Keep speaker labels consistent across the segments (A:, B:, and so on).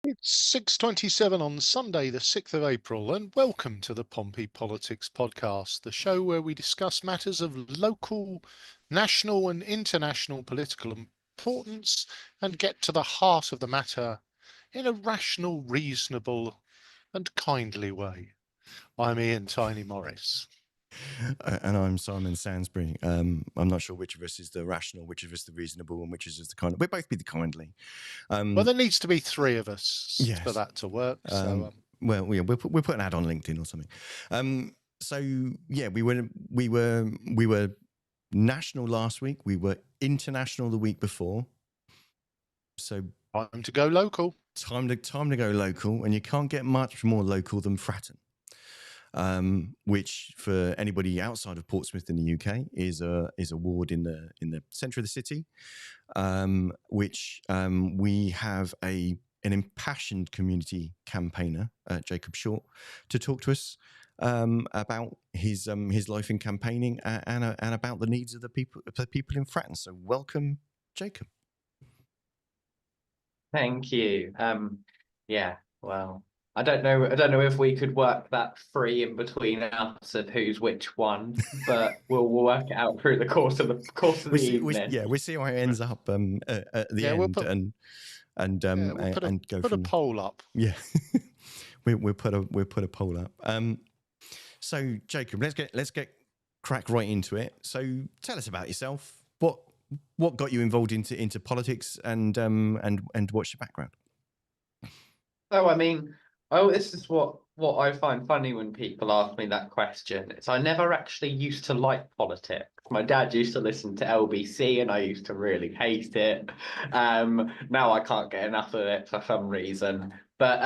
A: It's 6:27 on Sunday, the 6th of April, and welcome to the Pompey Politics Podcast, the show where we discuss matters of local, national, and international political importance and get to the heart of the matter in a rational, reasonable, and kindly way. I'm Ian Tiny Morris.
B: And I'm Simon Sansbury. I'm not sure which of us is the rational, which of us the reasonable, and which is the kind. We'll both be the kindly.
A: Well, there needs to be three of us
B: Yes.
A: for that to work. So,
B: well, yeah, we'll put an ad on LinkedIn or something. So yeah, we were national last week. We were international the week before. So
A: time to go local.
B: Time to go local, and you can't get much more local than Fratton. Which for anybody outside of Portsmouth in the UK is a ward in the centre of the city, which we have an impassioned community campaigner, Jacob Short, to talk to us about his life in campaigning and about the needs of the people in Fratton. So welcome, Jacob.
C: Thank you. Yeah, well, I don't know if we could work that free in between us of who's which one, but we'll work it out through the course of the evening.
B: We'll see how it ends up at the end, and go
A: put a poll up.
B: Yeah, we'll put a poll up. So Jacob, let's get crack right into it. So tell us about yourself. What got you involved into politics, and what's your background?
C: So, I mean, this is what I find funny when people ask me that question. It's I never actually used to like politics. My dad used to listen to LBC, and I used to really hate it. Now I can't get enough of it for some reason. But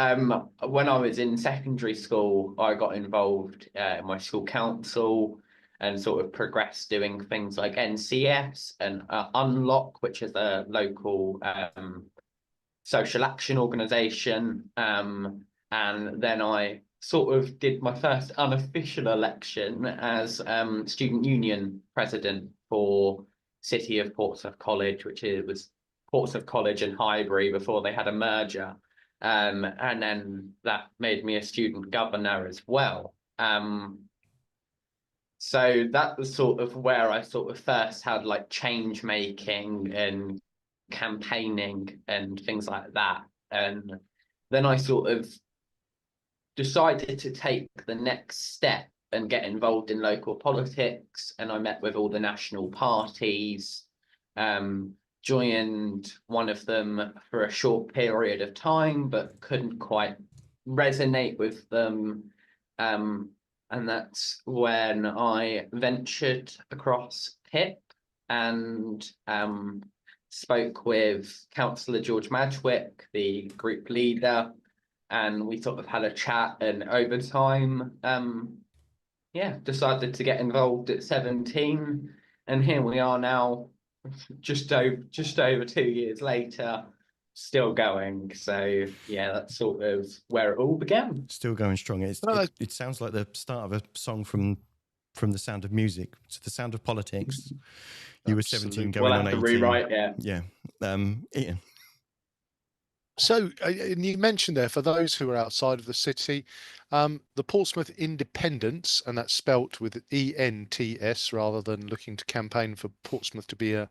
C: when I was in secondary school, I got involved in my school council and sort of progressed doing things like NCS and Unlock, which is a local social action organisation. And then I sort of did my first unofficial election as student union president for City of Portsmouth College, which was Portsmouth College and Highbury before they had a merger. And then that made me a student governor as well. So that was sort of where I sort of first had like change making and campaigning and things like that. And then I sort of decided to take the next step and get involved in local politics. And I met with all the national parties, joined one of them for a short period of time, but couldn't quite resonate with them. And that's when I ventured across PIP and spoke with Councillor George Madgwick, the group leader, and we sort of had a chat, and over time, decided to get involved at 17, and here we are now, just over 2 years later, still going. So yeah, that's sort of where it all began.
B: Still going strong. It sounds like the start of a song from The Sound of Music. It's The Sound of Politics. You were 17 going on 18.
C: Rewrite,
B: yeah. Ian.
A: So, and you mentioned there, for those who are outside of the city, the Portsmouth Independents, and that's spelt with ENTS rather than looking to campaign for Portsmouth to be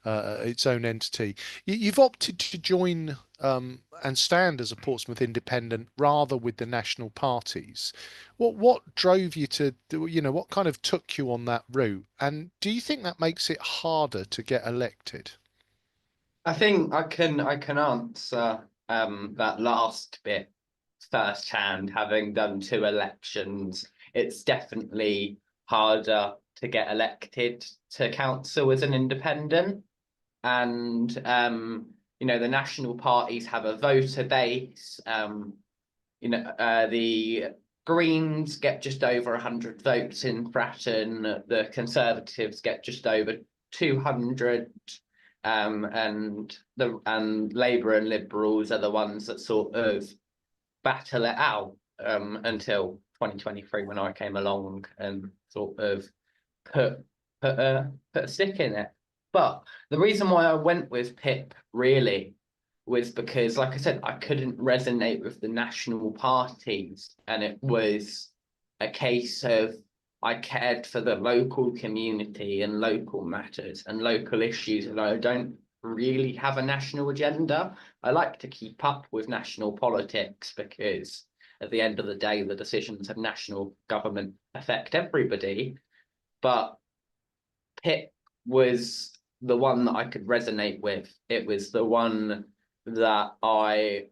A: its own entity. You've opted to join and stand as a Portsmouth Independent rather with the national parties. What drove you to, what kind of took you on that route? And do you think that makes it harder to get elected?
C: I think I can answer that last bit firsthand. Having done 2 elections, it's definitely harder to get elected to council as an independent. And the national parties have a voter base. The Greens get just over 100 votes in Fratton. The Conservatives get just over 200. And Labour and Liberals are the ones that sort of battle it out until 2023, when I came along and sort of put a stick in it. But the reason why I went with PIP really was because, like I said, I couldn't resonate with the national parties, and it was a case of I cared for the local community and local matters and local issues, and I don't really have a national agenda. I like to keep up with national politics because at the end of the day, the decisions of national government affect everybody. But Pitt was the one that I could resonate with. It was the one that I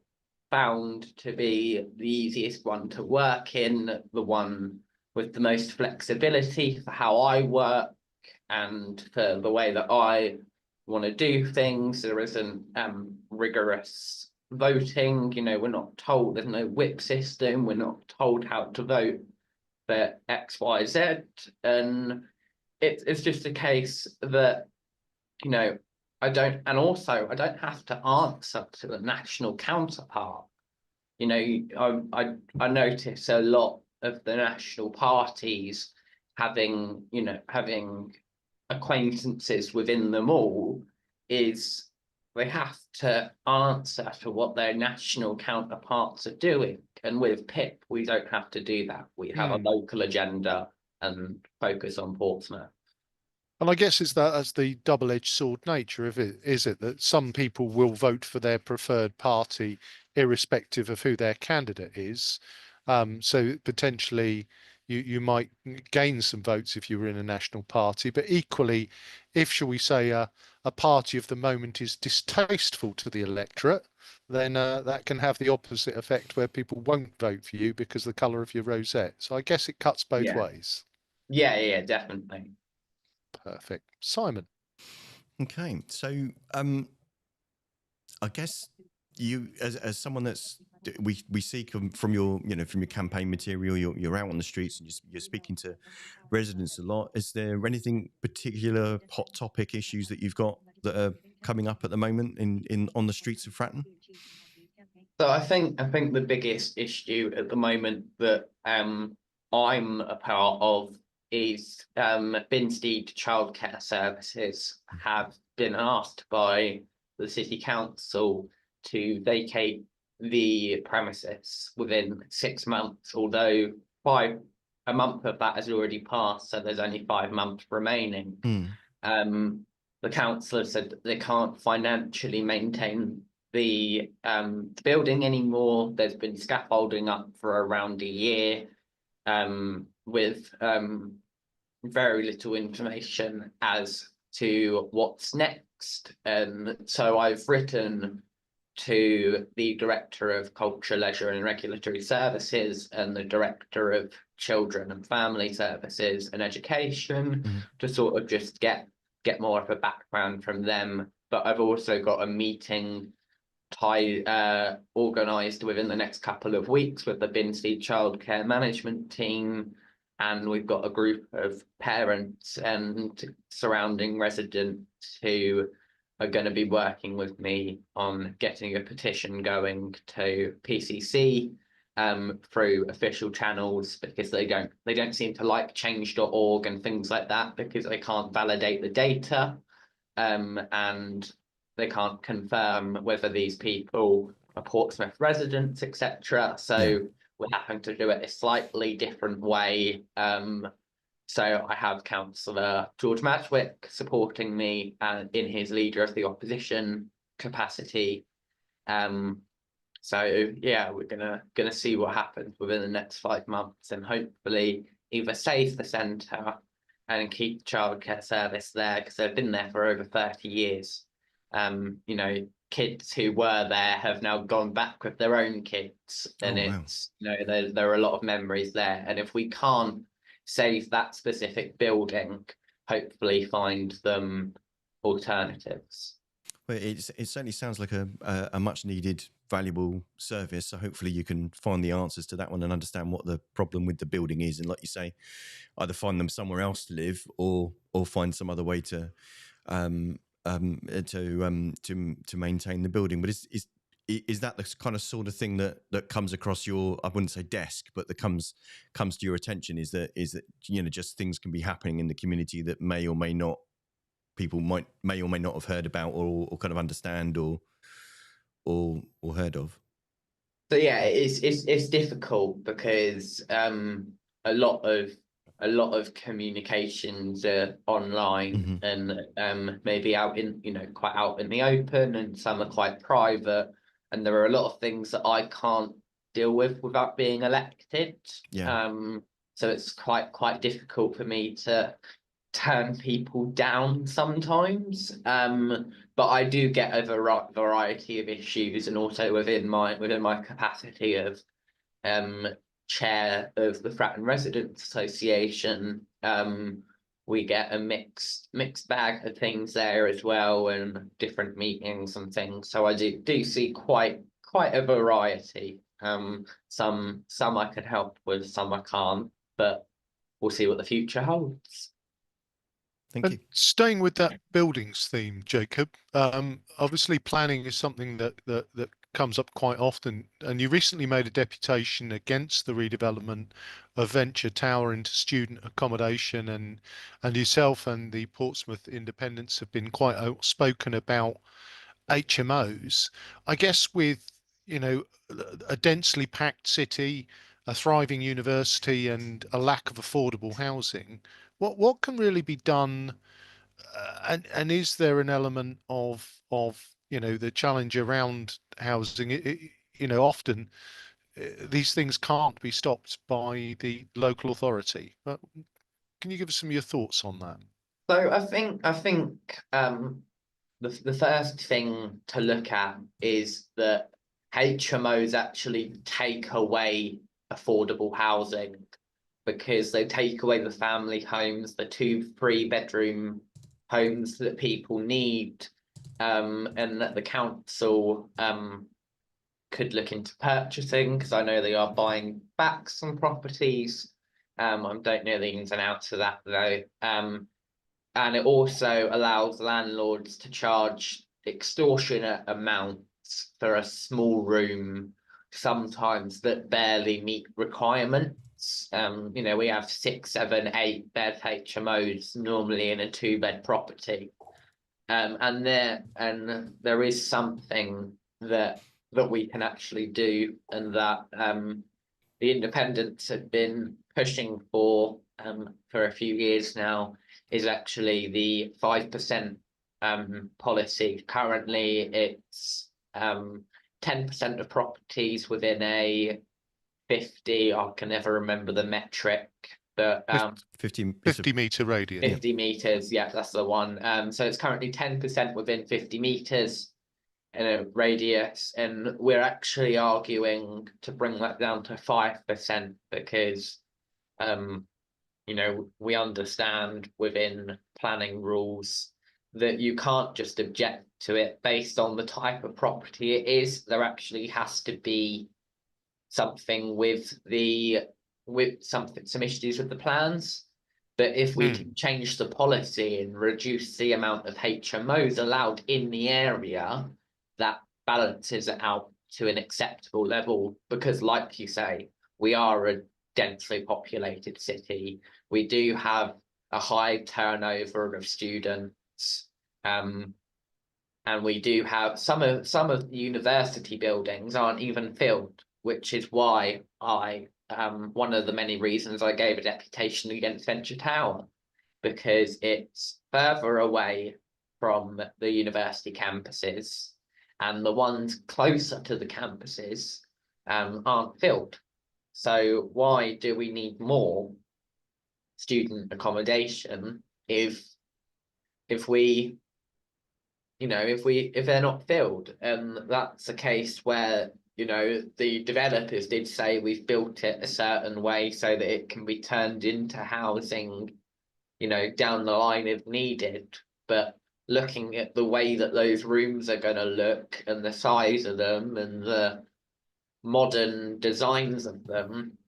C: found to be the easiest one to work in, the one with the most flexibility for how I work and for the way that I want to do things. There isn't rigorous voting. You know, we're not told, there's no whip system. We're not told how to vote for X, Y, Z. And it's just a case that, you know, I don't have to answer to the national counterpart. You know, I notice a lot of the national parties having acquaintances within them all, is they have to answer to what their national counterparts are doing. And with PIP, we don't have to do that. We have a local agenda and focus on Portsmouth.
A: And I guess it's that's the double-edged sword nature of it, is it, that some people will vote for their preferred party irrespective of who their candidate is. So potentially you might gain some votes if you were in a national party, but equally, if, shall we say, a party of the moment is distasteful to the electorate, then that can have the opposite effect where people won't vote for you because of the colour of your rosette. So I guess it cuts both ways.
C: Yeah, definitely.
A: Perfect. Simon.
B: Okay, so I guess you, as someone that's we see from your from your campaign material, you're out on the streets and you're speaking to residents a lot. Is there anything particular hot topic issues that you've got that are coming up at the moment in on the streets of Fratton?
C: So I think the biggest issue at the moment that I'm a part of is Binstead childcare services have been asked by the city council to vacate the premises within 6 months, although a month of that has already passed, so there's only 5 months remaining. The council have said that they can't financially maintain the building anymore. There's been scaffolding up for around a year, with very little information as to what's next. So I've written to the Director of Culture, Leisure and Regulatory Services and the Director of Children and Family Services and Education to sort of just get more of a background from them. But I've also got a meeting organised within the next couple of weeks with the Binstead childcare management team, and we've got a group of parents and surrounding residents who are going to be working with me on getting a petition going to PCC through official channels, because they don't seem to like change.org and things like that, because they can't validate the data, and they can't confirm whether these people are Portsmouth residents, etc. So we're having to do it a slightly different way. So I have Councillor George Matchwick supporting me in his Leader of the Opposition capacity. So yeah, we're gonna see what happens within the next 5 months, and hopefully either save the centre and keep the childcare service there, because they've been there for over 30 years. You know, kids who were there have now gone back with their own kids, and it's you know, there are a lot of memories there. And if we can't save that specific building, hopefully find them alternatives.
B: Well, it certainly sounds like a much needed, valuable service. So hopefully you can find the answers to that one and understand what the problem with the building is, and like you say, either find them somewhere else to live or find some other way to maintain the building. But is that the kind of sort of thing that comes across your, I wouldn't say desk, but that comes to your attention? Is that you know, just things can be happening in the community that may or may not have heard about or kind of understand? Or or heard of?
C: So yeah, it's difficult because a lot of a lot of communications are online and maybe out in quite out in the open, and some are quite private, and there are a lot of things that I can't deal with without being elected.
B: Yeah.
C: So it's quite difficult for me to turn people down sometimes. But I do get a variety of issues, and also within my capacity of um chair of the Fratton Residents Association, we get a mixed bag of things there as well, and different meetings and things. So I do see quite a variety. Some I can help with, some I can't, but we'll see what the future holds.
B: Thank
A: And
B: you.
A: staying with that buildings theme, Jacob, obviously planning is something that comes up quite often. And you recently made a deputation against the redevelopment of Venture Tower into student accommodation, and yourself and the Portsmouth Independents have been quite outspoken about HMOs. I guess with, you know, a densely packed city, a thriving university, and a lack of affordable housing, what can really be done? And is there an element of the challenge around housing? Often these things can't be stopped by the local authority. But can you give us some of your thoughts on that?
C: So I think the first thing to look at is that HMOs actually take away affordable housing, because they take away the family homes, the 2 3 bedroom homes that people need, and that the council could look into purchasing, because I know they are buying back some properties. I don't know the ins and outs of that though. And it also allows landlords to charge extortionate amounts for a small room, sometimes that barely meet requirements. We have 6 7 8 bed HMOs normally in a 2 bed property. And there is something that we can actually do, and that the independents have been pushing for a few years now, is actually the 5% policy. Currently, it's 10% of properties within a 50. I can never remember the metric, but
B: 50
A: 50-meter radius.
C: 50 meters. Yeah, that's the one. So it's currently 10% within 50 meters in a radius, and we're actually arguing to bring that down to 5%, because we understand within planning rules that you can't just object to it based on the type of property it is. There actually has to be something with some issues with the plans. But if we can change the policy and reduce the amount of HMOs allowed in the area, that balances it out to an acceptable level. Because, like you say, we are a densely populated city. We do have a high turnover of students, and we do have some of the university buildings aren't even filled, which is why one of the many reasons I gave a deputation against Venture Tower, because it's further away from the university campuses, and the ones closer to the campuses aren't filled. So why do we need more student accommodation if we if they're not filled? And that's a case where the developers did say we've built it a certain way so that it can be turned into housing down the line if needed. But looking at the way that those rooms are going to look, and the size of them, and the modern designs of them,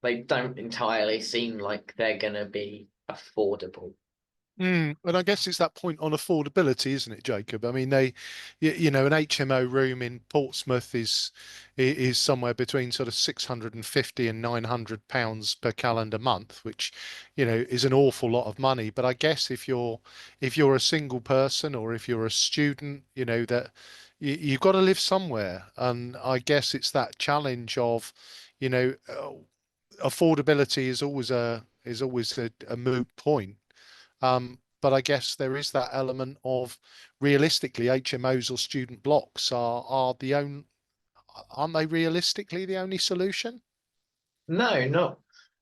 C: they don't entirely seem like they're going to be affordable.
A: And I guess it's that point on affordability, isn't it, Jacob? I mean, an HMO room in Portsmouth is somewhere between sort of 650 and £900 per calendar month, which, is an awful lot of money. But I guess if you're a single person, or if you're a student, that you've got to live somewhere, and I guess it's that challenge of, you know, affordability is always a moot point. But I guess there is that element of realistically HMOs or student blocks are the only, aren't they realistically the only solution?
C: No,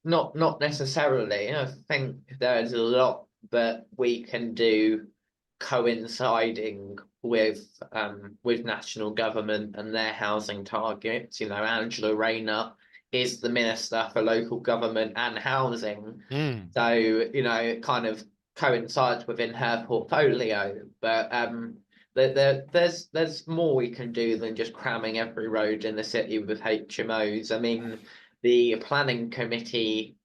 C: not necessarily. I think there's a lot that we can do coinciding with national government and their housing targets. You know, Angela Rayner is the Minister for Local Government and Housing.
A: Mm.
C: So, you know, it kind of coincides within her portfolio. But there's more we can do than just cramming every road in the city with HMOs. I mean, the planning committee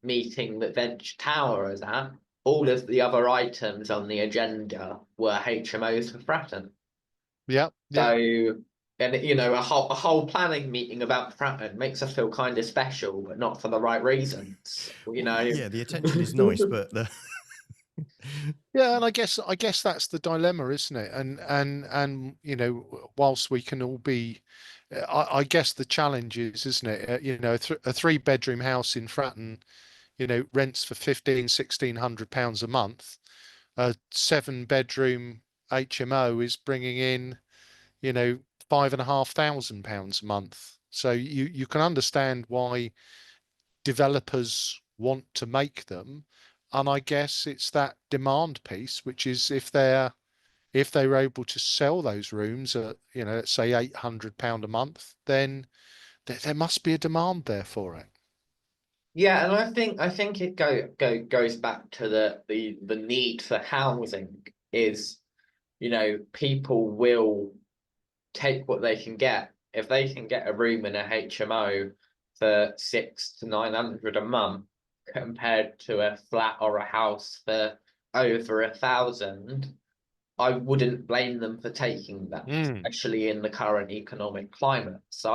C: meeting that Venture Tower is at, all of the other items on the agenda were HMOs for Fratton.
A: Yeah, yeah.
C: So, and you know, a whole planning meeting about Fratton makes us feel kind of special, but not for the right reasons. You
B: Well,
C: know.
B: yeah, the attention is nice, but the
A: Yeah, and I guess that's the dilemma, isn't it? And you know, whilst we can all be, I guess the challenge is, isn't it? You know, a three-bedroom house in Fratton, you know, rents for 1,500, 1,600 pounds a month. A seven-bedroom HMO is bringing in, you know, £5,500 a month. So you can understand why developers want to make them. And I guess it's that demand piece, which is if they're able to sell those rooms at, you know, let's say £800 a month, then there must be a demand there for it.
C: Yeah, and I think it goes back to the need for housing is, you know, people will take what they can get. If they can get a room in a HMO for 600 to 900 a month compared to a flat or a house for over 1,000, I wouldn't blame them for taking that,
A: Mm.
C: especially in the current economic climate. So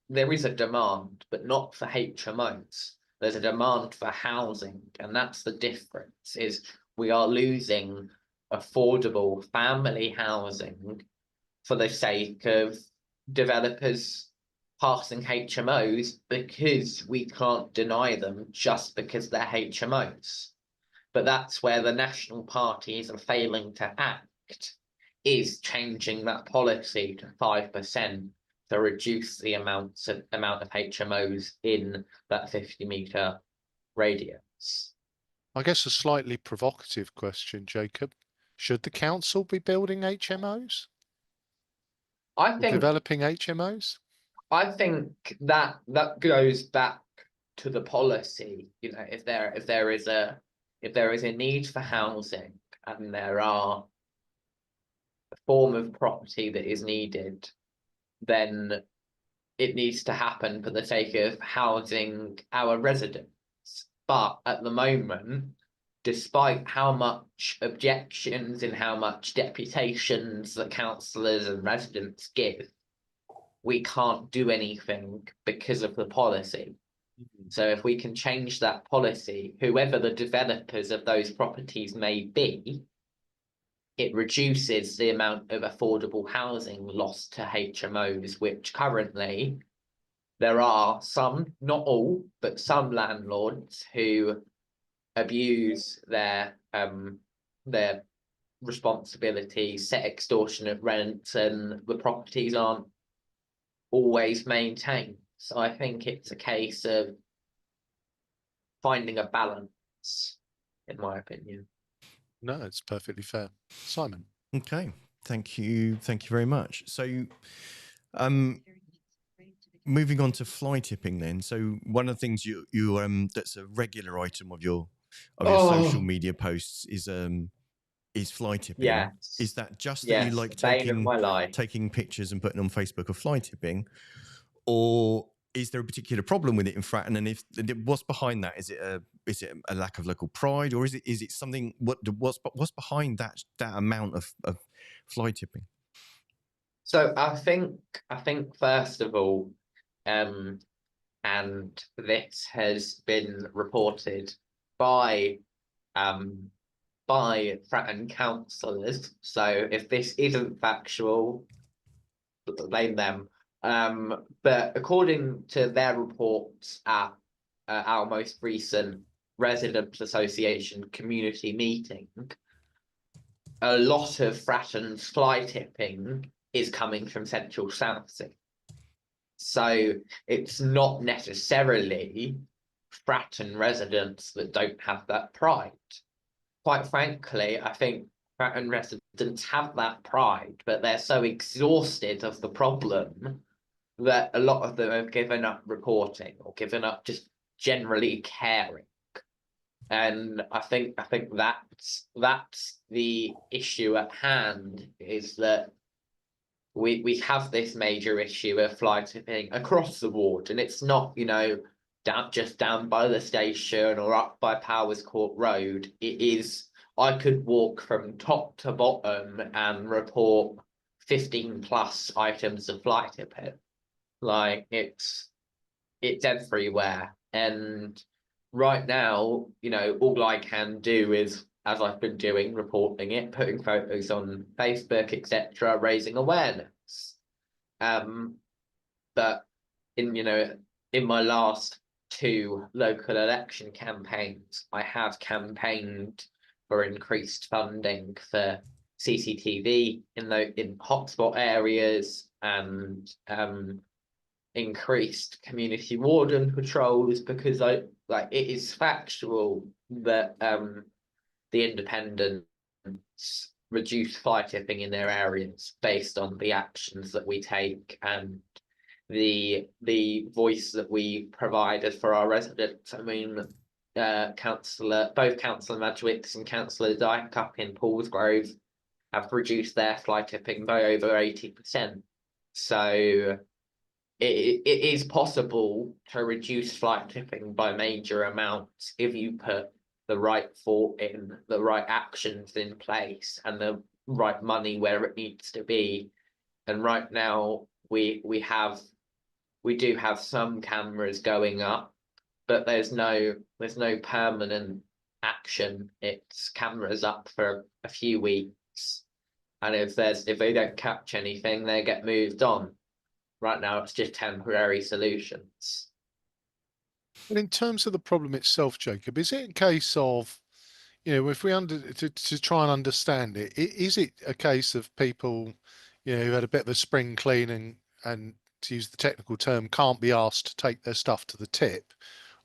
C: there is a demand, but not for HMOs. There's a demand for housing, and that's the difference, is we are losing affordable family housing for the sake of developers passing HMOs because we can't deny them just because they're HMOs. But that's where the national parties are failing to act, is changing that policy to 5% to reduce the amount of HMOs in that 50-meter radius.
A: I guess a slightly provocative question, Jacob. Should the council be building HMOs
C: I
A: or
C: think
A: developing HMOs?
C: I think that goes back to the policy. You know, if there is a need for housing and there are a form of property that is needed, then it needs to happen for the sake of housing our residents. But at the moment, despite how much objections and how much deputations the councillors and residents give, we can't do anything because of the policy. So if we can change that policy, whoever the developers of those properties may be, it reduces the amount of affordable housing lost to HMOs, which currently there are some, not all, but some landlords who abuse their responsibilities, set extortionate rents, and the properties aren't always maintained. So I think it's a case of finding a balance, in my opinion.
A: No, it's perfectly fair. Simon.
B: okay. Thank you very much. So, um, moving on to fly tipping, then. So, one of the things you that's a regular item of your social media posts is fly tipping.
C: Yes,
B: Is that just that you
C: yes,
B: like
C: the bane of my life.
B: taking pictures and putting on Facebook of fly tipping, or is there a particular problem with it in Fratton? And if what's behind that? Is it a lack of local pride, or is it something? What's behind that amount of fly tipping?
C: So I think first of all, and this has been reported by by Fratton councillors. So if this isn't factual, blame them. But according to their reports at our most recent Residents Association community meeting, a lot of Fratton's fly tipping is coming from Central Southsea. So it's not necessarily Fratton residents that don't have that pride. Quite frankly, I think Fratton residents have that pride, but they're so exhausted of the problem that a lot of them have given up reporting or given up just generally caring. And I think that's the issue at hand, is that we have this major issue of fly tipping across the ward, and it's not, you know, down by the station or up by Powers Court Road. It is, I could walk from top to bottom and report 15 plus items of fly tipping. Like it's everywhere. And right now, you know, all I can do is, as I've been doing, reporting it, putting photos on Facebook, etc., raising awareness. But in my last 2 local election campaigns, I have campaigned for increased funding for CCTV in hotspot areas, and increased community warden patrols, because it is factual that the independents reduce fly tipping in their areas based on the actions that we take and the voice that we provided for our residents. I mean, both Councillor Madgwicks and Councillor Dyke up in Paulsgrove have reduced their fly tipping by over 80%. So it is possible to reduce fly tipping by major amounts if you put the right thought in, the right actions in place, and the right money where it needs to be. And right now we do have some cameras going up, but there's no permanent action. It's cameras up for a few weeks, and if they don't catch anything, they get moved on. Right now, it's just temporary solutions.
A: But in terms of the problem itself, Jacob, is it a case of, you know, if we to try and understand it, is it a case of people, you know, who had a bit of a spring clean and to use the technical term, can't be asked to take their stuff to the tip,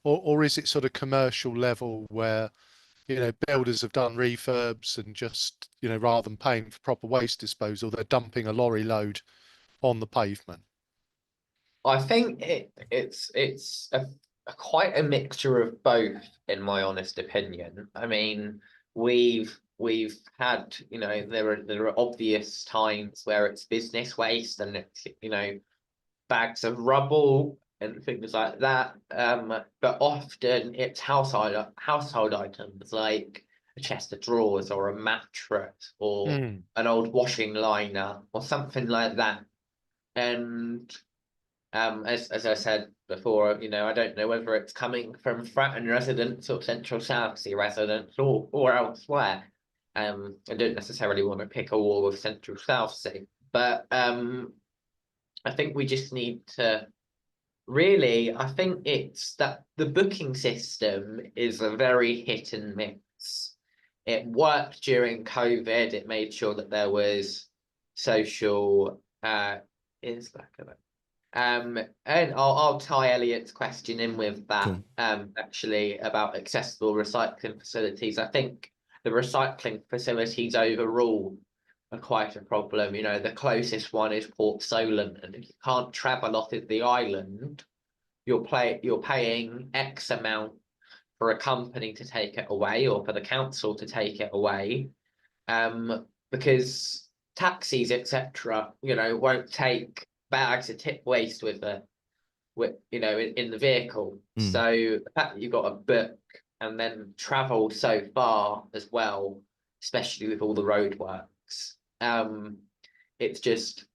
A: or is it sort of commercial level where, you know, builders have done refurbs and just, you know, rather than paying for proper waste disposal, they're dumping a lorry load on the pavement?
C: I think it's quite a mixture of both, in my honest opinion. I mean, we've had, you know, there are obvious times where it's business waste and it's, you know, bags of rubble and things like that. But often it's household items like a chest of drawers or a mattress or an old washing liner or something like that. And as I said before, you know, I don't know whether it's coming from Fratton residents or Central Southsea residents or elsewhere. I don't necessarily want to pick a war with Central Southsea, but I think we just need to really, I think it's that the booking system is a very hit and miss. It worked during COVID. It made sure that there was social and I'll tie Elliot's question in with that.
B: Cool.
C: Actually, about accessible recycling facilities. I think the recycling facilities overall are quite a problem. You know, the closest one is Port Solent, and if you can't travel off of the island, you're paying X amount for a company to take it away or for the council to take it away, because taxis, etc., you know, won't take bags of tip waste with you know, in the vehicle. So the fact that you've got to book and then travel so far as well, especially with all the roadworks, it's just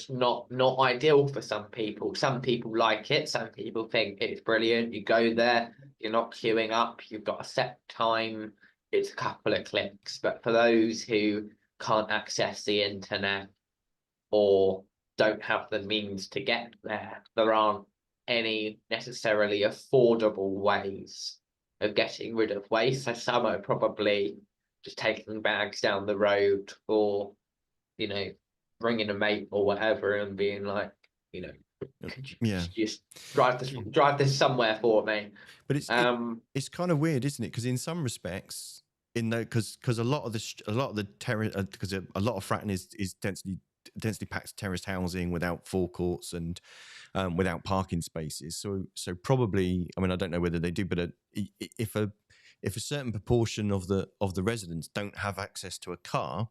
C: not ideal for some people. Some people like it. Some people think it's brilliant. You go there, you're not queuing up. You've got a set time. it's a couple of clicks. But for those who can't access the internet or don't have the means to get there, there aren't any necessarily affordable ways of getting rid of waste. So some are probably just taking bags down the road, or, you know, bringing a mate or whatever and being like, you know, could you just drive this somewhere for me?
B: But it's kind of weird, isn't it? Because in some respects, because a lot of the terrace, because a lot of Fratton is densely packed terraced housing without forecourts and without parking spaces. So probably, I mean, I don't know whether they do, but if a certain proportion of the residents don't have access to a car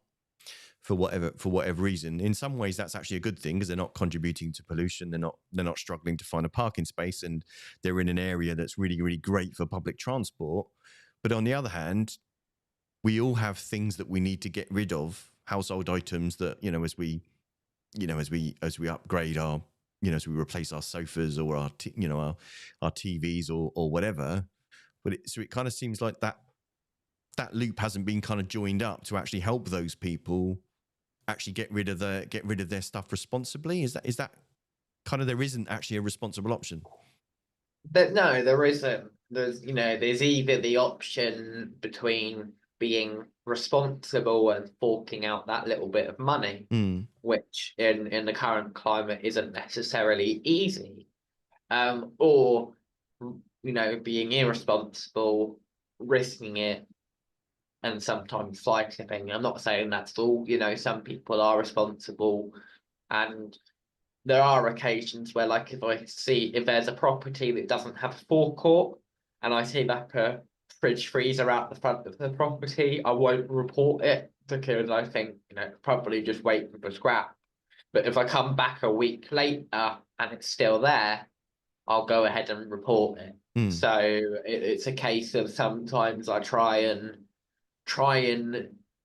B: for whatever reason, in some ways that's actually a good thing, because they're not contributing to pollution. They're not struggling to find a parking space, and they're in an area that's really, really great for public transport. But on the other hand, we all have things that we need to get rid of, household items that, as we upgrade our, as we replace our sofas or our TVs or whatever. But so it kind of seems like that loop hasn't been kind of joined up to actually help those people actually get rid of their stuff responsibly. Is that kind of, there isn't actually a responsible option?
C: No, there isn't. There's either the option between being responsible and forking out that little bit of money, which in the current climate isn't necessarily easy, or being irresponsible, risking it, and sometimes fly tipping. I'm not saying that's all. Some people are responsible, and there are occasions where, like, if there's a property that doesn't have a forecourt and I see like a fridge freezer out the front of the property, I won't report it, because I think, probably just waiting for scrap. But if I come back a week later and it's still there, I'll go ahead and report it. So it's a case of, sometimes I try and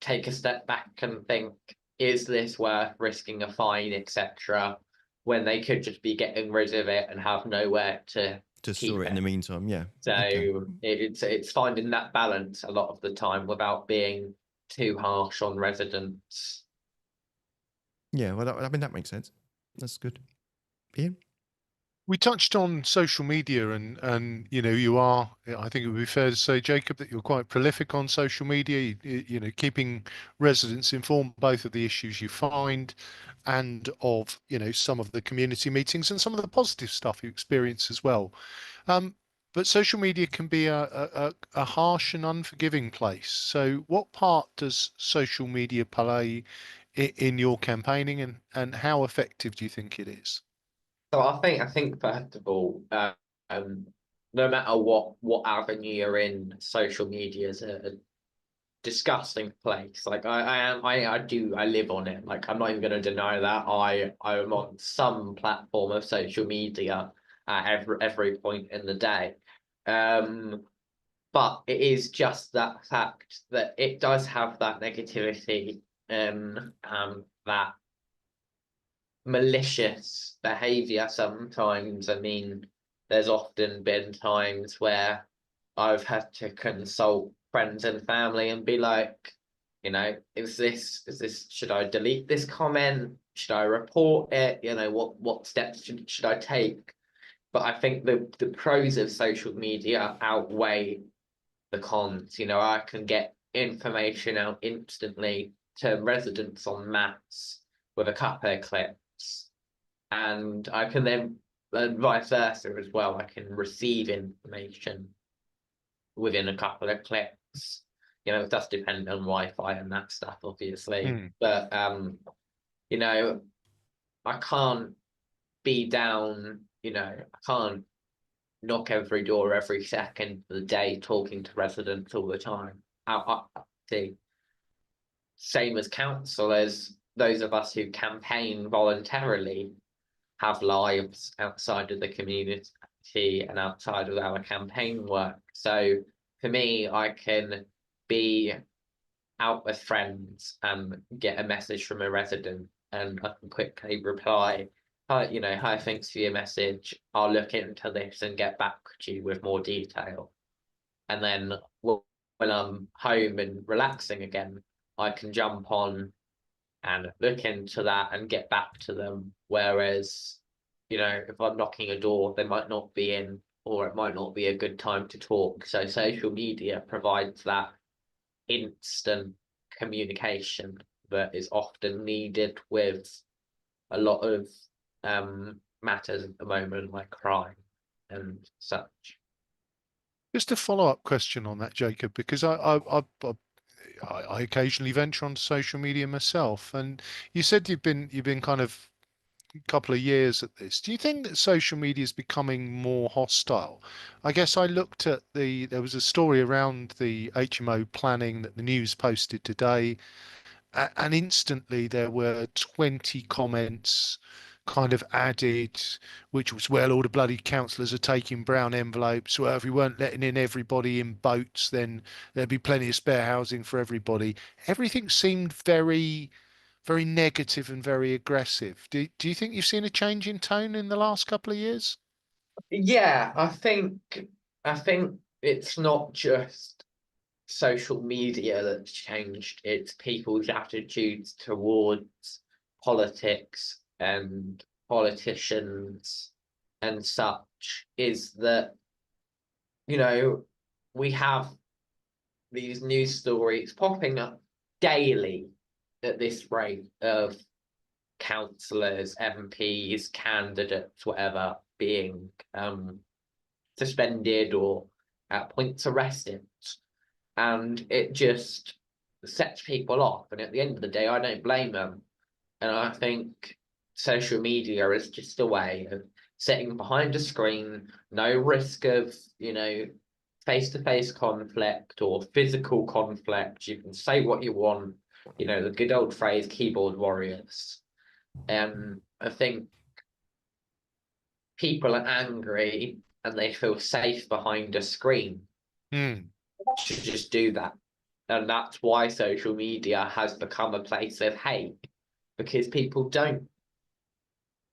C: take a step back and think, is this worth risking a fine, etc., when they could just be getting rid of it and have nowhere to
B: store it in the meantime? Yeah.
C: So it's finding that balance a lot of the time without being too harsh on residents.
B: Yeah, well, I mean, that makes sense. That's good. Ian?
A: We touched on social media, and you are, I think it would be fair to say, Jacob, that you're quite prolific on social media, keeping residents informed both of the issues you find and of, some of the community meetings and some of the positive stuff you experience as well. But social media can be a harsh and unforgiving place. So what part does social media play in your campaigning, and how effective do you think it is?
C: So I think first of all, no matter what avenue you're in, social media is a disgusting place. Like, I live on it. Like, I'm not even going to deny that. I'm on some platform of social media at every point in the day. But it is just that fact that it does have that negativity, that malicious behavior sometimes. I mean, there's often been times where I've had to consult friends and family and be like, is this, should I delete this comment? Should I report it? What steps should I take? But I think the pros of social media outweigh the cons. I can get information out instantly to residents en masse with a couple of clicks, and I can then, and vice versa as well, I can receive information within a couple of clicks. It does depend on Wi-Fi and that stuff, obviously. But I can't be down, I can't knock every door every second of the day talking to residents all the time. See, same as councillors, those of us who campaign voluntarily have lives outside of the community and outside of our campaign work. So for me, I can be out with friends and get a message from a resident, and I can quickly reply, hi, thanks for your message. I'll look into this and get back to you with more detail. And then we'll when I'm home and relaxing again, I can jump on and look into that and get back to them. Whereas, if I'm knocking a door, they might not be in, or it might not be a good time to talk. So social media provides that instant communication that is often needed with a lot of matters at the moment, like crime and such.
A: Just a follow-up question on that, Jacob, because I occasionally venture on social media myself, and you said you've been kind of a couple of years at this. Do you think that social media is becoming more hostile? I guess I looked at there was a story around the HMO planning that the news posted today, and instantly there were 20 comments kind of added, which was, well, all the bloody councillors are taking brown envelopes. Well, if we weren't letting in everybody in boats, then there'd be plenty of spare housing for everybody. Everything seemed very, very negative and very aggressive. Do you think you've seen a change in tone in the last couple of years?
C: Yeah, I think it's not just social media that's changed, it's people's attitudes towards politics and politicians and such, is that, you know, we have these news stories popping up daily at this rate of councillors, MPs, candidates, whatever, being suspended or at points arrested. And it just sets people off. And at the end of the day, I don't blame them. And I think social media is just a way of sitting behind a screen, no risk of, face-to-face conflict or physical conflict. You can say what you want, the good old phrase, keyboard warriors. I think people are angry and they feel safe behind a screen
A: Hmm.
C: to just do that. And that's why social media has become a place of hate, because people don't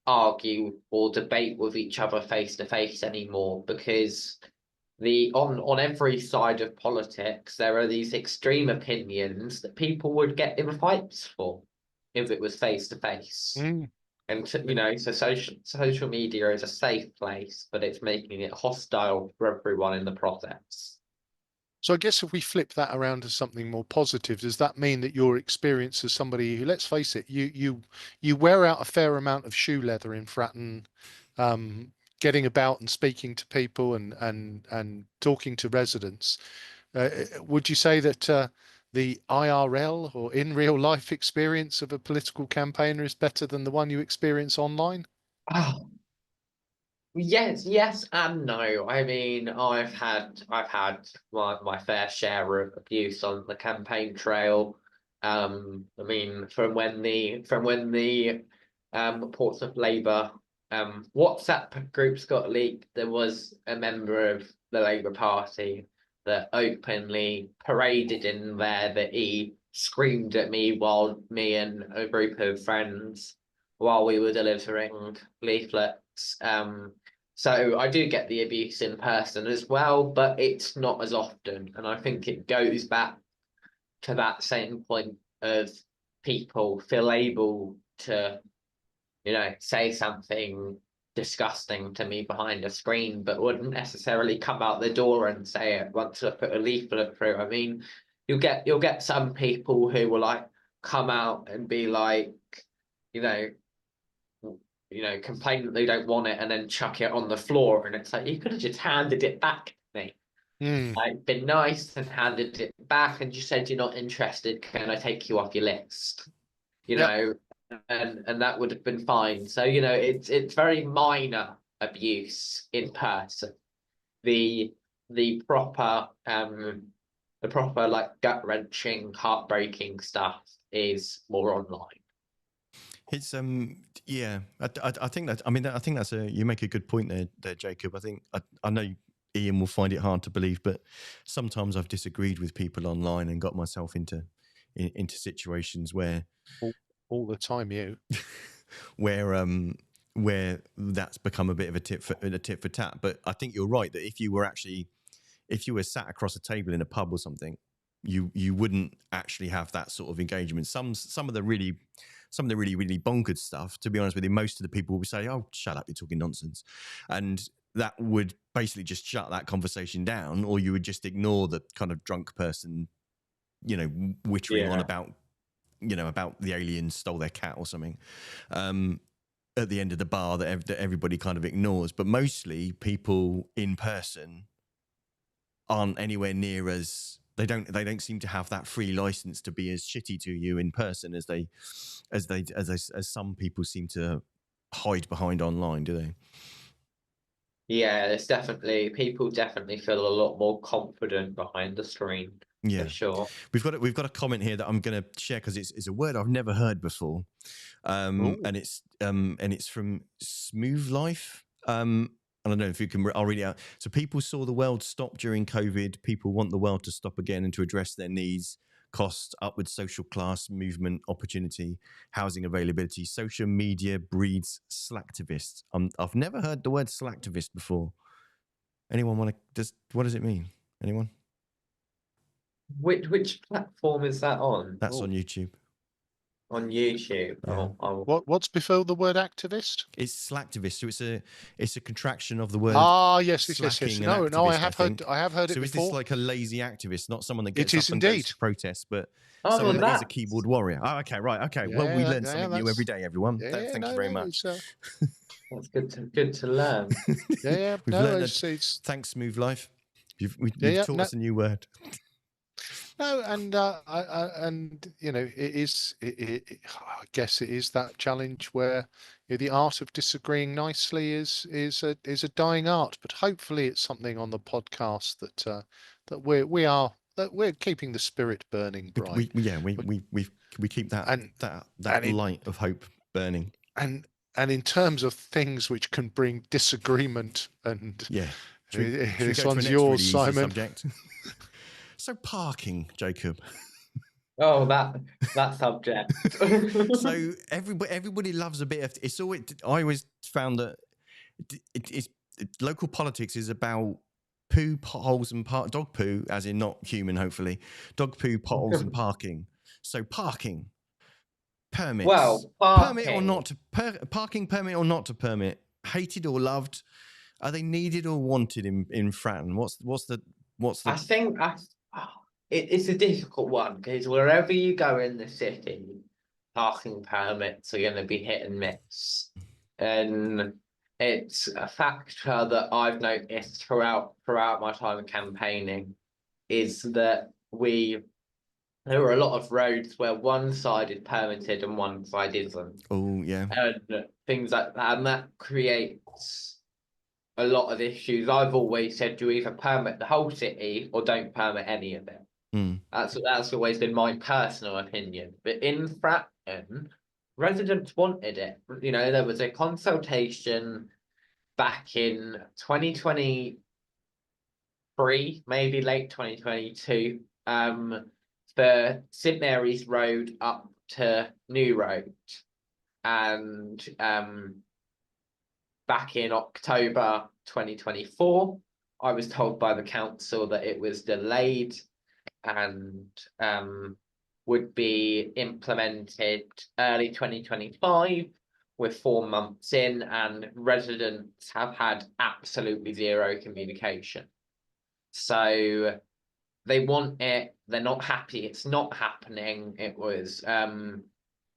C: argue or debate with each other face to face anymore, because on every side of politics there are these extreme opinions that people would get in fights for if it was face to face.
A: Hmm.
C: And so social media is a safe place, but it's making it hostile for everyone in the process.
A: So I guess if we flip that around to something more positive, does that mean that your experience as somebody who, let's face it, you wear out a fair amount of shoe leather in Fratton, getting about and speaking to people and talking to residents. Would you say that the IRL or in real life experience of a political campaigner is better than the one you experience online?
C: Oh, yes and no. I mean, I've had my fair share of abuse on the campaign trail. I mean, from when the Portsmouth Labour WhatsApp groups got leaked, there was a member of the Labour Party that openly paraded in there that he screamed at me while me and a group of friends while we were delivering leaflets. So I do get the abuse in person as well, but it's not as often. And I think it goes back to that same point of people feel able to, say something disgusting to me behind a screen, but wouldn't necessarily come out the door and say it once I put a leaflet through. I mean, you'll get some people who will like come out and be like, you know, complain that they don't want it and then chuck it on the floor. And it's like, you could have just handed it back to me.
A: Hmm.
C: Like, been nice and handed it back and just said, you're not interested. Can I take you off your list? You
A: Yep.
C: know, and that would have been fine. So, it's very minor abuse in person. The the proper like gut-wrenching, heartbreaking stuff is more online.
B: It's yeah, I think that, I mean, I think that's you make a good point there, Jacob. I think I know Ian will find it hard to believe, but sometimes I've disagreed with people online and got myself into situations where
A: All the time, you.
B: where where that's become a bit of a tit for tat. But I think you're right that if you were actually if you were sat across a table in a pub or something, you wouldn't actually have that sort of engagement. Some of the really bonkers stuff, to be honest with you, most of the people would say, "Oh, shut up, you're talking nonsense," and that would basically just shut that conversation down, or you would just ignore the kind of drunk person, wittering on about the aliens stole their cat or something at the end of the bar that everybody kind of ignores. But mostly people in person aren't anywhere near as they don't seem to have that free license to be as shitty to you in person as some people seem to hide behind online, do they?
C: Yeah, there's definitely people definitely feel a lot more confident behind the screen.
B: Yeah,
C: for sure.
B: We've got a comment here that I'm going to share because it's a word I've never heard before, and it's from Smooth Life. I don't know if you can. I'll read it out. So people saw the world stop during COVID. People want the world to stop again and to address their needs, cost, upward social class, movement, opportunity, housing availability. Social media breeds slacktivists. I've never heard the word slacktivist before. Anyone want to? What does it mean? Anyone?
C: Which platform is that on?
B: That's on YouTube.
C: On YouTube.
B: Yeah.
A: What's before the word activist?
B: It's slacktivist. So it's a contraction of the word.
A: Yes. No, I have heard it
B: so
A: before.
B: is this like a lazy activist, not someone that gets
A: It is
B: up and
A: indeed.
B: goes to protest, but
C: Oh,
B: someone
C: well,
B: that is a keyboard warrior? Oh, okay, right, okay.
A: Yeah,
B: well, we learn
A: yeah,
B: something new every day, everyone.
A: Yeah,
B: Thank you very much.
C: That's good to learn.
A: Yeah,
B: We've
A: no,
B: learned
A: it's
B: thanks, Smooth Life. You've taught us a new word.
A: No, and it is. I guess it is that challenge where the art of disagreeing nicely is a dying art. But hopefully, it's something on the podcast that we're keeping the spirit burning bright.
B: We keep that light of hope burning.
A: And in terms of things which can bring disagreement and
B: should we
A: this
B: go to
A: one's
B: the next
A: yours,
B: really easy
A: Simon.
B: subject? So parking, Jacob.
C: Oh, that subject.
B: So everybody loves a bit of. It's always. I always found that local politics is about poo, potholes, and dog poo, as in not human, hopefully. Dog poo, potholes, and parking. So parking permits.
C: Well, parking.
B: Parking permit or not to permit. Hated or loved. Are they needed or wanted in Fratton? What's the?
C: I think it's a difficult one because wherever you go in the city, parking permits are going to be hit and miss, and it's a factor that I've noticed throughout my time campaigning is that there are a lot of roads where one side is permitted and one side isn't.
B: Oh yeah,
C: and things like that, and that creates a lot of issues. I've always said you either permit the whole city or don't permit any of it. That's always been my personal opinion. But in Fratton, residents wanted it. There was a consultation back in 2023, maybe late 2022, for St Mary's Road up to New Road. And back in October 2024, I was told by the council that it was delayed and would be implemented early 2025. We're 4 months in and residents have had absolutely zero communication. So they want it, they're not happy, it's not happening. It was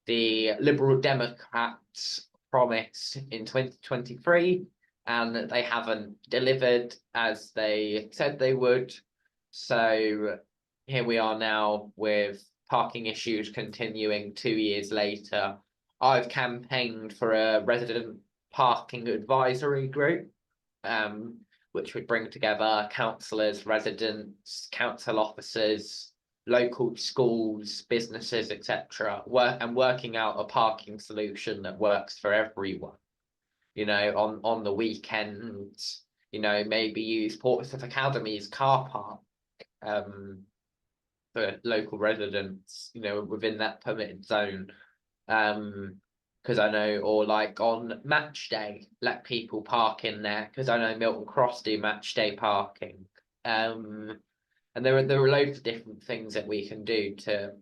C: the Liberal Democrats promised in 2023 and they haven't delivered as they said they would. So here we are now with parking issues continuing 2 years later. I've campaigned for a resident parking advisory group, which would bring together councillors, residents, council officers, local schools, businesses, etc., and working out a parking solution that works for everyone. On the weekends, maybe use Portsmouth Academy's car park for local residents, within that permitted zone. Because I know, or like on match day, let people park in there. Because I know Milton Cross do match day parking. And there are loads of different things that we can do to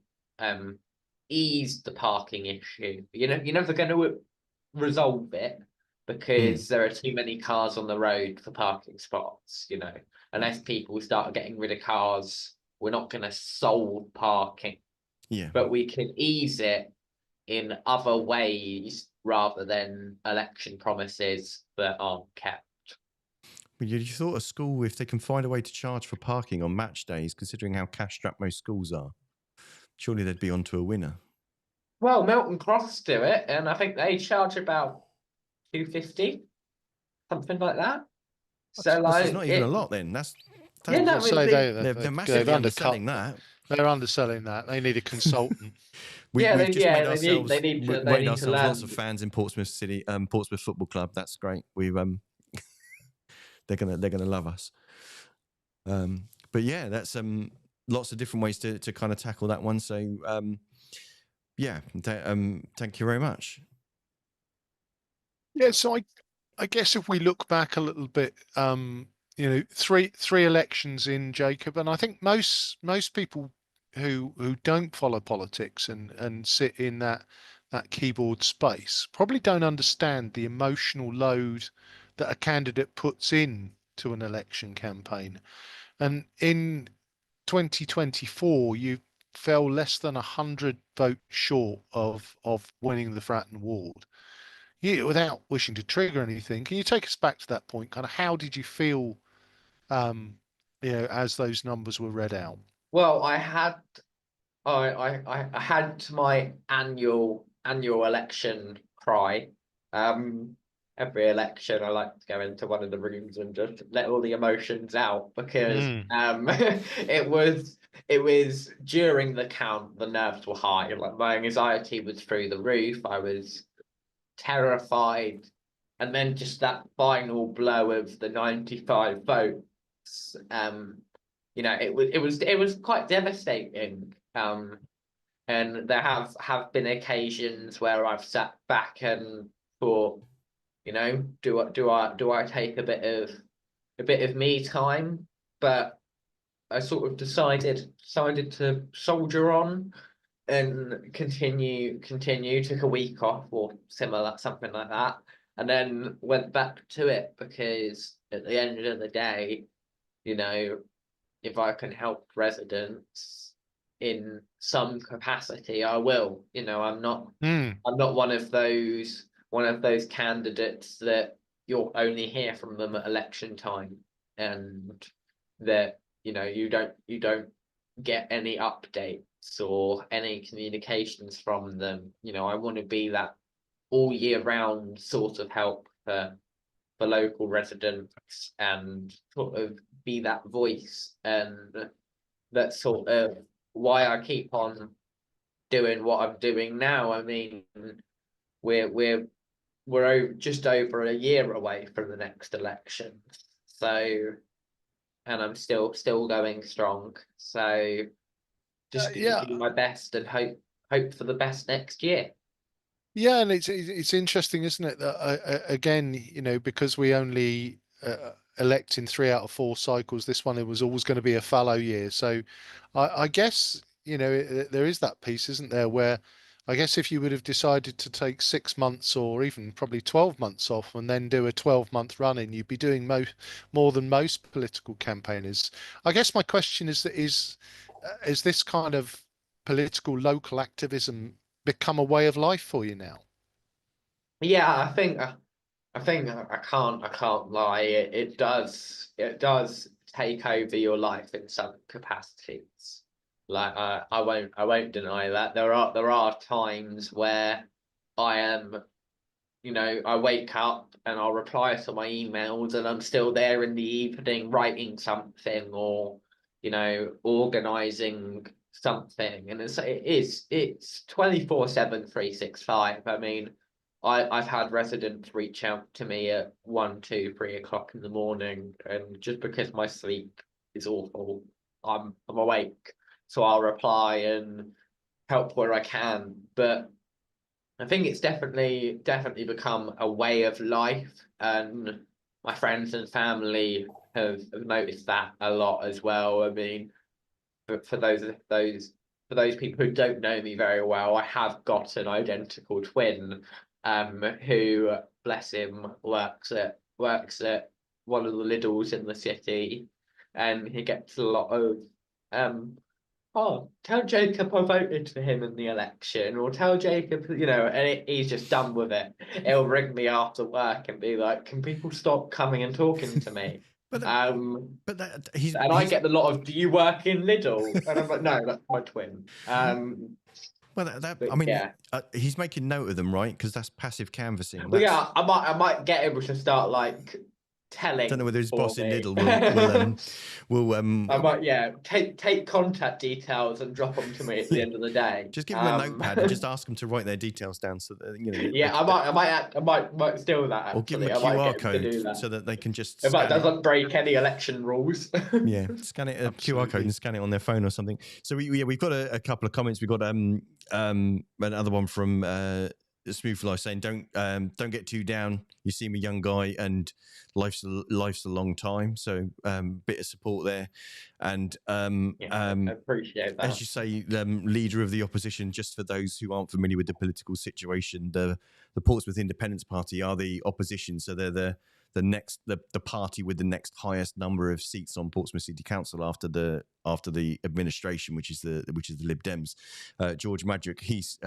C: ease the parking issue. You're never going to resolve it because there are too many cars on the road for parking spots. Unless people start getting rid of cars, we're not going to solve parking.
B: Yeah.
C: But we can ease it in other ways rather than election promises that aren't kept.
B: You thought a school, if they can find a way to charge for parking on match days, considering how cash-strapped most schools are, surely they'd be onto a winner.
C: Well, Milton Cross do it, and I think they charge about $2.50, something like that. So, like,
B: it's not even a lot then. That's
C: yeah, no, I mean,
B: they're massively underselling that.
A: They're underselling that. They need a consultant.
B: We've just made ourselves
C: they need to
B: lots of fans in Portsmouth City, Portsmouth Football Club. That's great. We've they're gonna love us. But yeah, that's lots of different ways to kind of tackle that one. So yeah, thank you very much.
A: Yeah, so I guess if we look back a little bit, three elections in, Jacob, and I think most people who don't follow politics and sit in that keyboard space probably don't understand the emotional load that a candidate puts in to an election campaign. And in 2024, you fell less than 100 votes short of winning the Fratton ward. Without wishing to trigger anything, can you take us back to that point? Kind of how did you feel, as those numbers were read out?
C: Well, I had my annual election cry. Every election, I like to go into one of the rooms and just let all the emotions out because it was during the count, the nerves were high. Like my anxiety was through the roof. I was terrified, and then just that final blow of the 95 votes. It was quite devastating. And there have been occasions where I've sat back and thought, do I take a bit of me time? But I sort of decided to soldier on and continue, took a week off or similar, something like that, and then went back to it because at the end of the day, if I can help residents in some capacity, I will. I'm not one of those candidates that you'll only hear from them at election time, and that you don't get any updates or any communications from them. I want to be that all year round sort of help for local residents and sort of be that voice, and that's sort of why I keep on doing what I'm doing now. I mean, we're just over a year away from the next election, so, and I'm still going strong. So just gonna do my best and hope for the best next year.
A: Yeah, and it's interesting, isn't it? That again, because we only elect in 3 out of 4 cycles, this one it was always going to be a fallow year. So, I guess there is that piece, isn't there, where I guess if you would have decided to take 6 months or even probably 12 months off and then do a 12-month run in, you'd be doing more than most political campaigners. I guess my question is this kind of political local activism become a way of life for you now?
C: Yeah, I think I can't lie. It does take over your life in some capacities. Like I won't deny that there are times where I am, I wake up and I'll reply to my emails and I'm still there in the evening writing something or organizing something, and it's 24/7 365. I mean, I've had residents reach out to me at 1, 2, 3 o'clock in the morning, and just because my sleep is awful, I'm awake, so I'll reply and help where I can. But I think it's definitely become a way of life, and my friends and family have noticed that a lot as well. I mean, for those people who don't know me very well, I have got an identical twin, who, bless him, works at one of the Lidls in the city, and he gets a lot of oh, tell Jacob I voted for him in the election, or tell Jacob, and he's just done with it. He'll ring me after work and be like, "Can people stop coming and talking to me?"
B: But he's
C: And I get a lot of, "Do you work in Lidl?" And I'm like, "No, that's my twin."
B: well,
C: But
B: I mean,
C: yeah,
B: he's making note of them, right? Because that's passive canvassing.
C: well, yeah, I might get able to start like telling.
B: Don't know whether his
C: for
B: boss in
C: me.
B: Lidl will
C: I might, yeah, take contact details and drop them to me at the end of the day.
B: just give them a notepad and just ask them to write their details down so that
C: Yeah, I might steal that.
B: or give them a
C: Actually. I might
B: QR
C: get him to do
B: code
C: that.
B: so that they can just
C: If that
B: scan it.
C: doesn't break any election rules.
B: Yeah, scan it, a QR code and scan it on their phone or something. So we've got a couple of comments. We've got another one from Smooth Life saying, don't get too down. You seem a young guy and life's a long time. So bit of support there. And
C: Yeah, I appreciate that.
B: as you say, leader of the opposition, just for those who aren't familiar with the political situation, the Portsmouth Independence Party are the opposition. So they're the party with the next highest number of seats on Portsmouth City Council after the administration, which is the Lib Dems. George Madrick, he's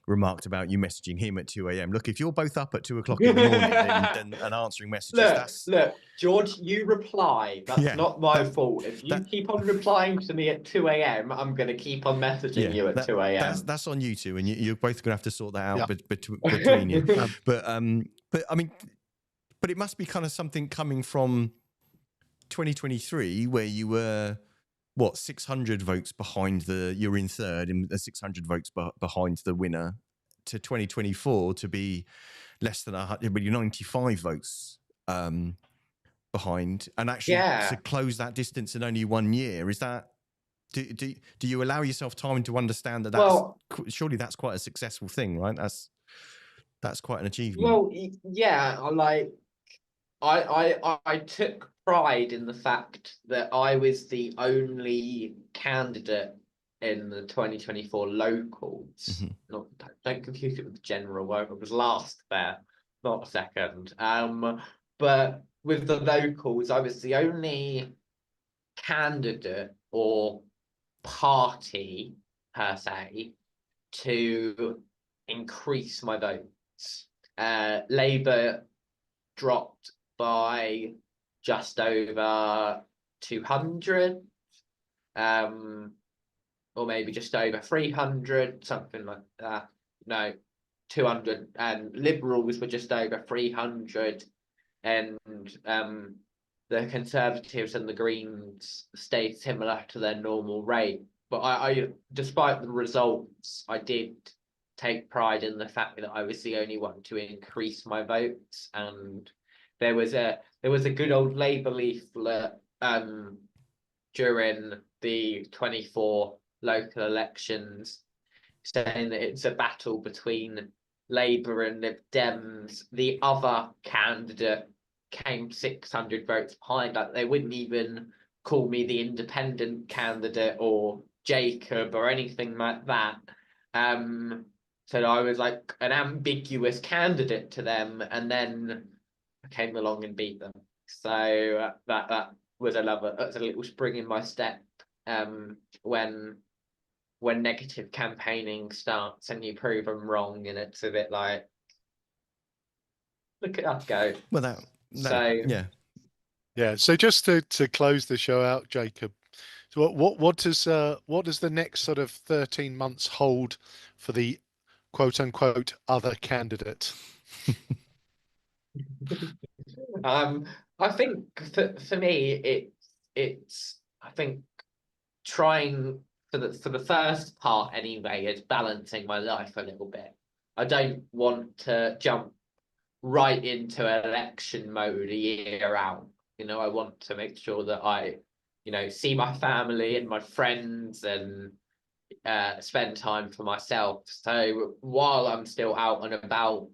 B: remarked about you messaging him at 2 a.m. Look, if you're both up at 2 o'clock in the morning then and answering messages,
C: look, George, you reply. That's not my fault. If you keep on replying to me at 2 a.m., I'm going to keep on messaging you at 2 a.m.
B: That's on you two, and you're both going to have to sort that out between you. But I mean, but it must be kind of something coming from 2023 where you were 600 votes behind you're in third and 600 votes behind the winner, to 2024 to be less than 100, but you're 95 votes behind, and actually to close that distance in only 1 year. Is that do you allow yourself time to understand surely that's quite a successful thing, right? That's quite an achievement.
C: Well, yeah, I took pride in the fact that I was the only candidate in the 2024 locals. Not, don't confuse it with the general. I was last there, not second. But with the locals, I was the only candidate or party per se to increase my votes. Labour dropped by just over 200, or maybe just over 300, something like that. No, 200, and Liberals were just over 300, and the Conservatives and the Greens stayed similar to their normal rate. But I despite the results, I did take pride in the fact that I was the only one to increase my votes, and there was a good old Labour leaflet during the 24 local elections saying that it's a battle between Labour and Lib Dems. The other candidate came 600 votes behind. Like, they wouldn't even call me the independent candidate or Jacob or anything like that. So I was like an ambiguous candidate to them, and then I came along and beat them. So that was that's a little spring in my step when negative campaigning starts and you prove them wrong, and it's a bit like, look at us go.
B: Well,
A: yeah. So just to close the show out, Jacob, so what does the next sort of 13 months hold for the quote unquote other candidate?
C: I think for me it's I think trying for the first part anyway is balancing my life a little bit. I don't want to jump right into election mode a year out. I want to make sure that I see my family and my friends and spend time for myself. So while I'm still out and about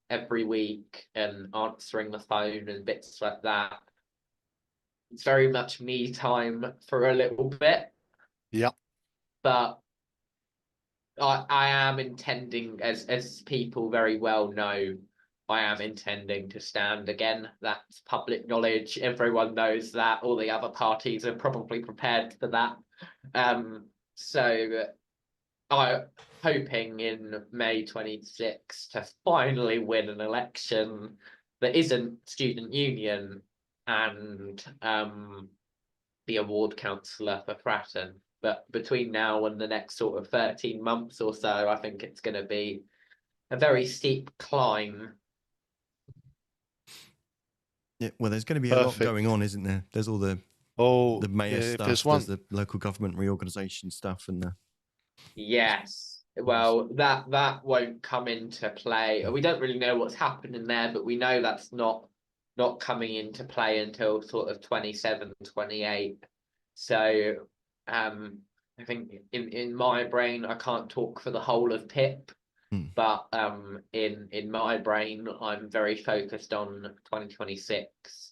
C: every week and answering the phone and bits like that. It's very much me time for a little bit,
A: Yeah.
C: but I am intending, as people very well know, I am intending to stand again. That's public knowledge. Everyone knows that. All the other parties are probably prepared for that. So I'm hoping in May 26 to finally win an election that isn't student union and the award councillor for Fratton. But between now and the next sort of 13 months or so, I think it's going to be a very steep climb.
B: Yeah, well, there's going to be a lot
A: Perfect.
B: going on, isn't there? There's all the mayor
A: if
B: stuff,
A: there's one,
B: there's the local government reorganisation stuff, and the
C: Yes. Well, that won't come into play. We don't really know what's happening there, but we know that's not coming into play until sort of 27, 28. So I think in my brain, I can't talk for the whole of PIP, but in my brain, I'm very focused on 2026.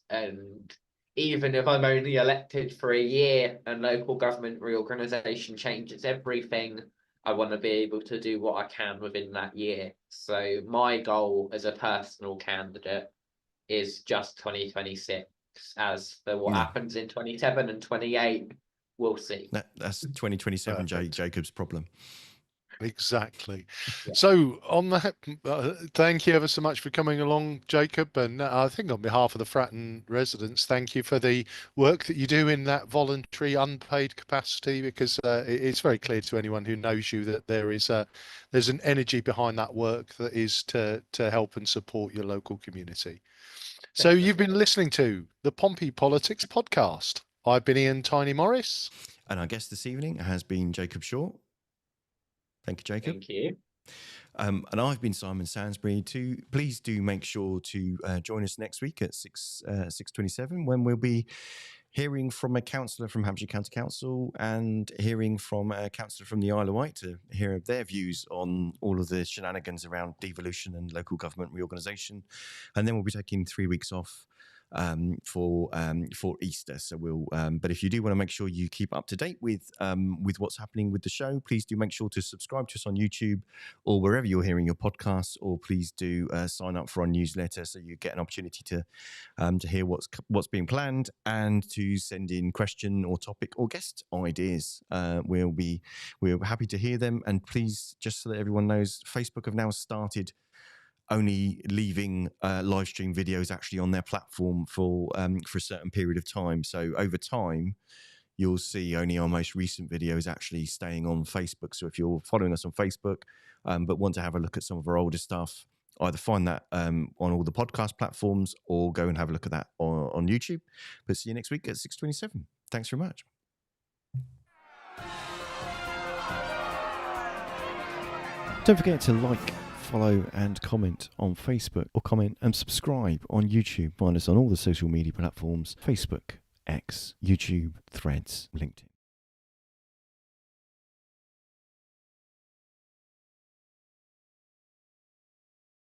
C: And even if I'm only elected for a year and local government reorganisation changes everything, I want to be able to do what I can within that year. So my goal as a personal candidate is just 2026. As for what happens in 27 and 28, we'll see.
B: That's 2027 Jacob's problem.
A: Exactly.
C: Yeah.
A: So on that, thank you ever so much for coming along, Jacob. And I think on behalf of the Fratton residents, thank you for the work that you do in that voluntary unpaid capacity, because it's very clear to anyone who knows you that there's an energy behind that work that is to help and support your local community. So you've been listening to the Pompey Politics podcast. I've been Ian Tiny Morris.
B: And our guest this evening has been Jacob Shaw. Thank you, Jacob.
C: Thank you.
B: And I've been Simon Sansbury. Please do make sure to join us next week at 6:27 when we'll be hearing from a councillor from Hampshire County Council and hearing from a councillor from the Isle of Wight to hear their views on all of the shenanigans around devolution and local government reorganisation. And then we'll be taking 3 weeks off for Easter. So but if you do want to make sure you keep up to date with what's happening with the show, please do make sure to subscribe to us on YouTube or wherever you're hearing your podcasts, or please do sign up for our newsletter so you get an opportunity to hear what's being planned and to send in question or topic or guest ideas. We're happy to hear them, and please, just so that everyone knows, Facebook have now started only leaving live stream videos actually on their platform for a certain period of time. So over time, you'll see only our most recent videos actually staying on Facebook. So if you're following us on Facebook, but want to have a look at some of our older stuff, either find that on all the podcast platforms or go and have a look at that on YouTube. But see you next week at 6:27. Thanks very much. Don't forget to like, follow and comment on Facebook, or comment and subscribe on YouTube. Find us on all the social media platforms: Facebook, X, YouTube, Threads, LinkedIn.